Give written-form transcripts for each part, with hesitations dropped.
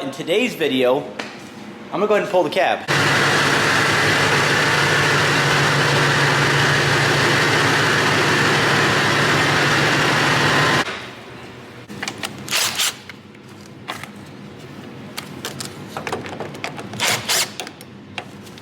in today's video, I'm gonna go ahead and pull the cab.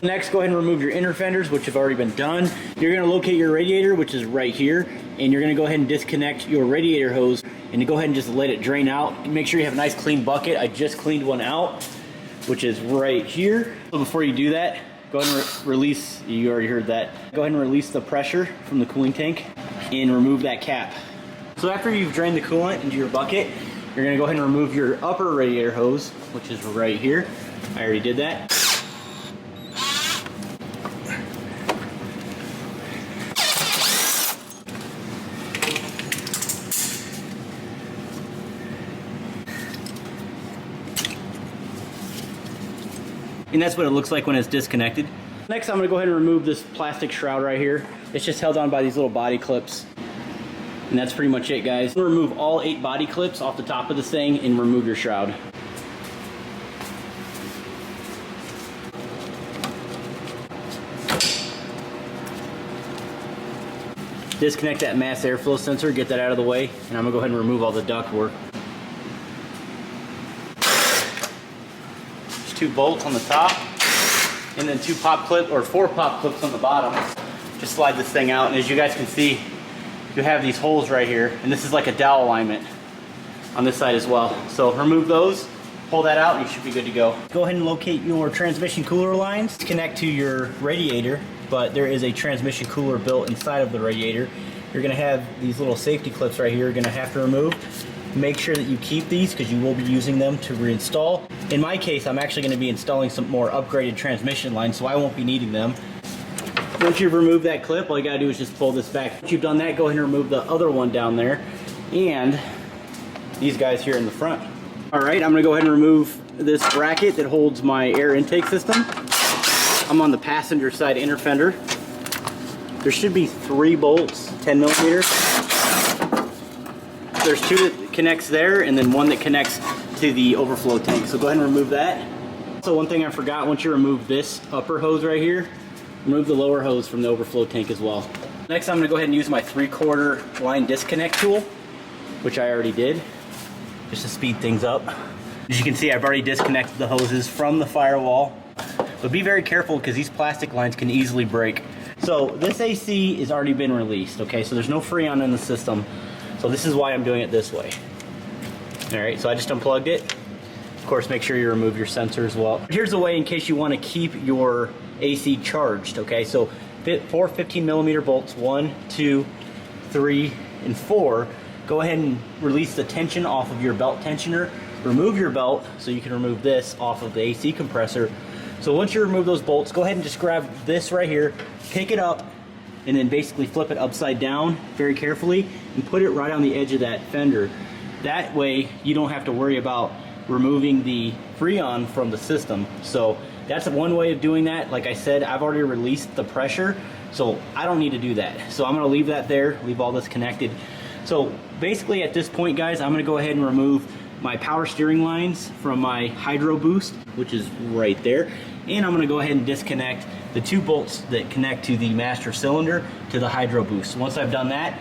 Next, go ahead and remove your inner fenders, which have already been done. You're gonna locate your radiator, which is right here, and you're gonna go ahead and disconnect your radiator hose and to go ahead and just let it drain out. Make sure you have a nice clean bucket. I just cleaned one out, which is right here. So before you do that, go ahead and release, you already heard that. Go ahead and release the pressure from the cooling tank and remove that cap. So after you've drained the coolant into your bucket, you're gonna go ahead and remove your upper radiator hose, which is right here. I already did that. And that's what it looks like when it's disconnected. Next, I'm gonna go ahead and remove this plastic shroud right here. It's just held on by these little body clips. And that's pretty much it, guys. I'm gonna remove all 8 body clips off the top of this thing and remove your shroud. Disconnect that mass airflow sensor, get that out of the way, and I'm gonna go ahead and remove all the duct work. 2 bolts on the top, and then 4 pop clips on the bottom. Just slide this thing out, and as you guys can see, you have these holes right here, and this is like a dowel alignment on this side as well. So remove those, pull that out, and you should be good to go. Go ahead and locate your transmission cooler lines. Connect to your radiator, but there is a transmission cooler built inside of the radiator. You're gonna have these little safety clips right here you're gonna have to remove. Make sure that you keep these because you will be using them to reinstall. In my case, I'm actually going to be installing some more upgraded transmission lines, so I won't be needing them. Once you've removed that clip, all you got to do is just pull this back. Once you've done that, go ahead and remove the other one down there and these guys here in the front. All right, I'm going to go ahead and remove this bracket that holds my air intake system. I'm on the passenger side inner fender. There should be 3 bolts, 10 millimeters. There's 2 that connects there and then 1 that connects to the overflow tank. So go ahead and remove that. So one thing I forgot, once you remove this upper hose right here, remove the lower hose from the overflow tank as well. Next, I'm gonna go ahead and use my 3/4 line disconnect tool, which I already did, just to speed things up. As you can see, I've already disconnected the hoses from the firewall, but be very careful because these plastic lines can easily break. So this AC has already been released, okay? So there's no Freon in the system. So this is why I'm doing it this way. All right, so I just unplugged it. Of course, make sure you remove your sensor as well. Here's the way in case you want to keep your AC charged, okay? So 4 15-millimeter bolts, 1, 2, 3, and 4. Go ahead and release the tension off of your belt tensioner. Remove your belt so you can remove this off of the AC compressor. So once you remove those bolts, go ahead and just grab this right here, pick it up, and then basically flip it upside down very carefully and put it right on the edge of that fender. That way you don't have to worry about removing the Freon from the system. So that's one way of doing that. Like I said, I've already released the pressure, so I don't need to do that. So I'm gonna leave that there, leave all this connected. So basically at this point, guys, I'm gonna go ahead and remove my power steering lines from my hydro boost, which is right there. And I'm gonna go ahead and disconnect the 2 bolts that connect to the master cylinder to the hydro boost. Once I've done that,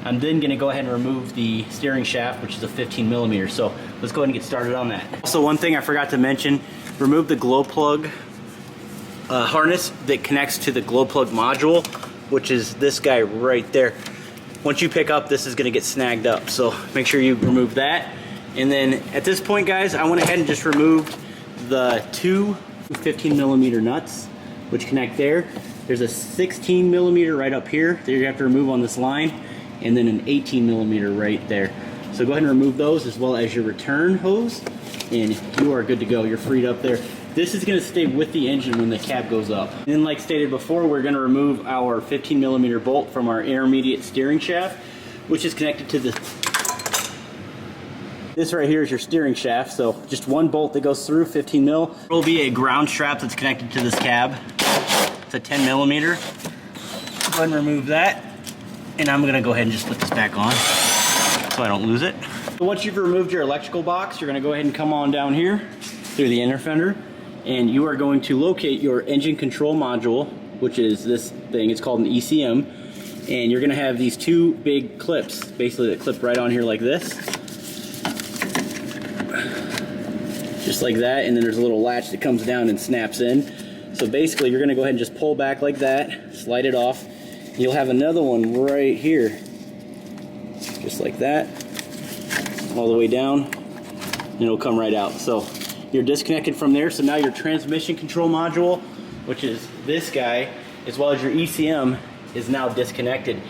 I'm then gonna go ahead and remove the steering shaft, which is a 15 millimeter. So let's go ahead and get started on that. Also, one thing I forgot to mention, remove the glow plug harness that connects to the glow plug module, which is this guy right there. Once you pick up, this is gonna get snagged up. So make sure you remove that. And then at this point, guys, I went ahead and just removed the 2 15 millimeter nuts, which connect there. There's a 16 millimeter right up here that you have to remove on this line, and then an 18 millimeter right there. So go ahead and remove those as well as your return hose, and you are good to go. You're freed up there. This is gonna stay with the engine when the cab goes up. And then like stated before, we're gonna remove our 15 millimeter bolt from our intermediate steering shaft, which is connected to this right here is your steering shaft. So just 1 bolt that goes through, 15 mil. There will be a ground strap that's connected to this cab. It's a 10 millimeter. Go ahead and remove that. And I'm gonna go ahead and just put this back on so I don't lose it. So once you've removed your electrical box, you're gonna go ahead and come on down here through the inner fender, and you are going to locate your engine control module, which is this thing. It's called an ECM, and you're going to have these two big clips, basically that clip right on here like this, just like that, and then there's a little latch that comes down and snaps in. So basically you're going to go ahead and just pull back like that, slide it off. You'll have another one right here, just like that, all the way down, and it'll come right out. So you're disconnected from there. So now your transmission control module, which is this guy, as well as your ECM, is now disconnected.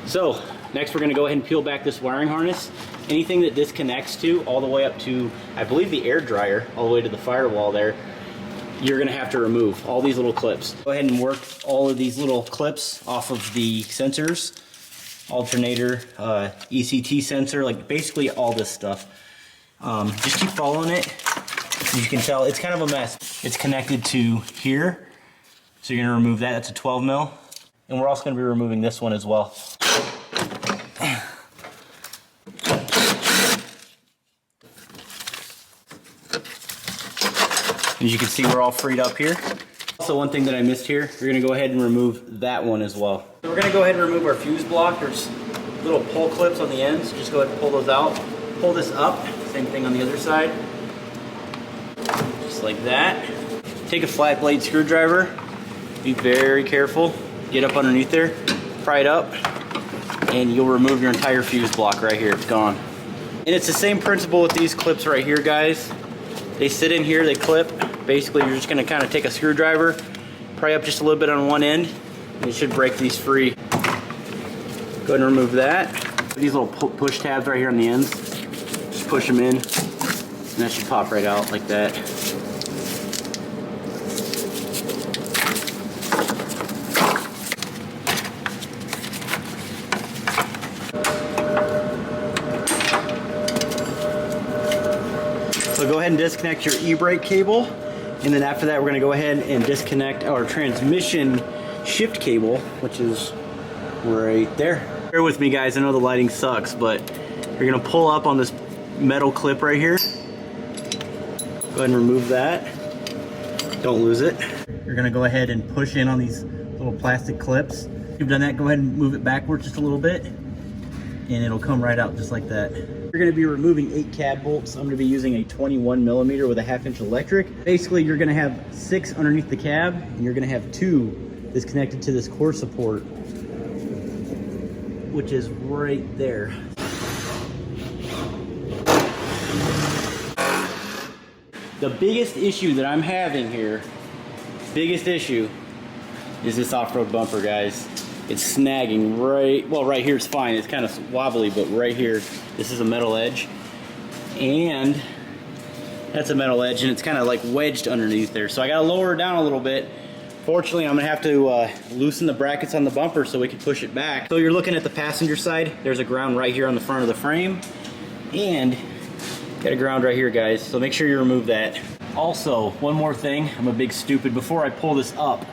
So next we're going to go ahead and peel back this wiring harness. Anything that disconnects to all the way up to, I believe, the air dryer, all the way to the firewall there, you're going to have to remove all these little clips. Go ahead and work all of these little clips off of the sensors, alternator, ECT sensor, like basically all this stuff. Just keep following it. As you can tell, it's kind of a mess. It's connected to here, so you're going to remove that. That's a 12 mil. And we're also going to be removing this one as well. As you can see, we're all freed up here. Also, one thing that I missed here, you're going to go ahead and remove that one as well. So we're going to go ahead and remove our fuse block. There's little pull clips on the ends. Just go ahead and pull those out. Pull this up. Same thing on the other side. Just like that. Take a flat blade screwdriver. Be very careful. Get up underneath there. Pry it up. And you'll remove your entire fuse block right here. It's gone. And it's the same principle with these clips right here, guys. They sit in here, they clip. Basically, you're just going to kind of take a screwdriver, pry up just a little bit on one end, and it should break these free. Go ahead and remove that. These little push tabs right here on the ends, just push them in, and that should pop right out like that. So go ahead and disconnect your e-brake cable, and then after that we're going to go ahead and disconnect our transmission shift cable, which is right there. Bear with me, guys, I know the lighting sucks, but you're going to pull up on this metal clip right here. Go ahead and remove that. Don't lose it. You're going to go ahead and push in on these little plastic clips. If you've done that, go ahead and move it backwards just a little bit, and it'll come right out just like that. We're going to be removing 8 cab bolts. I'm going to be using a 21 millimeter with a 1/2 inch electric. Basically, you're going to have 6 underneath the cab, and you're going to have 2 that's connected to this core support, which is right there. The biggest issue that I'm having here, is this off-road bumper, guys. It's snagging right here it's fine. It's kind of wobbly, but right here, this is a metal edge. And that's a metal edge, and it's kind of like wedged underneath there. So I gotta lower it down a little bit. Fortunately, I'm gonna have to loosen the brackets on the bumper so we can push it back. So you're looking at the passenger side. There's a ground right here on the front of the frame. And got a ground right here, guys. So make sure you remove that. Also, one more thing. I'm a big stupid. Before I pull this up,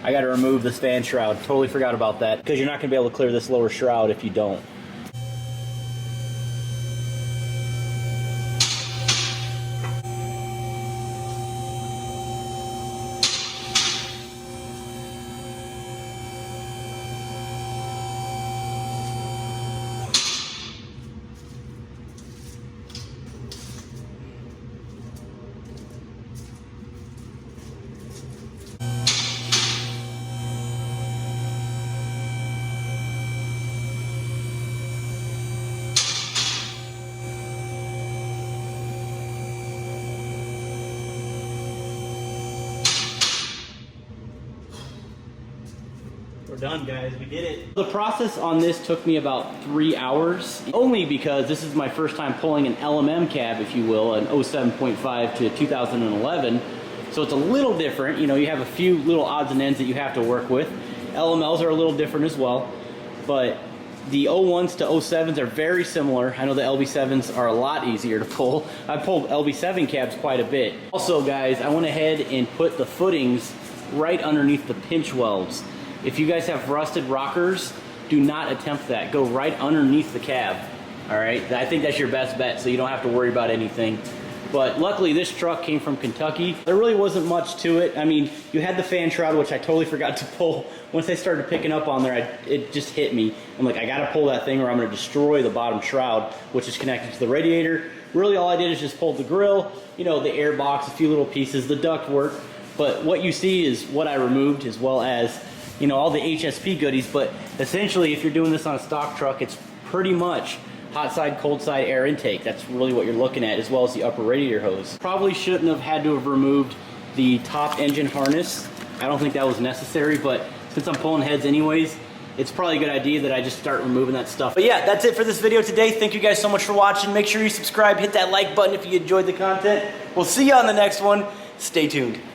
I got to remove this fan shroud. Totally forgot about that, because you're not going to be able to clear this lower shroud if you don't. We're done, guys. We did it. The process on this took me about 3 hours, only because this is my first time pulling an LMM cab, if you will, an 07.5 to 2011. So it's a little different. You know, you have a few little odds and ends that you have to work with. LMLs are a little different as well, but the 01s to 07s are very similar. I know the LB7s are a lot easier to pull. I pulled LB7 cabs quite a bit. Also, guys, I went ahead and put the footings right underneath the pinch welds. If you guys have rusted rockers, do not attempt that. Go right underneath the cab. All right, I think that's your best bet, so you don't have to worry about anything. But luckily this truck came from Kentucky. There really wasn't much to it. I mean, you had the fan shroud, which I totally forgot to pull. Once I started picking up on there, it just hit me. I'm like, I gotta pull that thing or I'm gonna destroy the bottom shroud, which is connected to the radiator. Really all I did is just pull the grill, you know, the air box, a few little pieces, the duct work. But what you see is what I removed, as well as, you know, all the HSP goodies. But essentially, if you're doing this on a stock truck, it's pretty much hot side, cold side air intake. That's really what you're looking at, as well as the upper radiator hose. Probably shouldn't have had to have removed the top engine harness. I don't think that was necessary, but since I'm pulling heads anyways, it's probably a good idea that I just start removing that stuff. But yeah, that's it for this video today. Thank you guys so much for watching. Make sure you subscribe, hit that like button if you enjoyed the content. We'll see you on the next one. Stay tuned.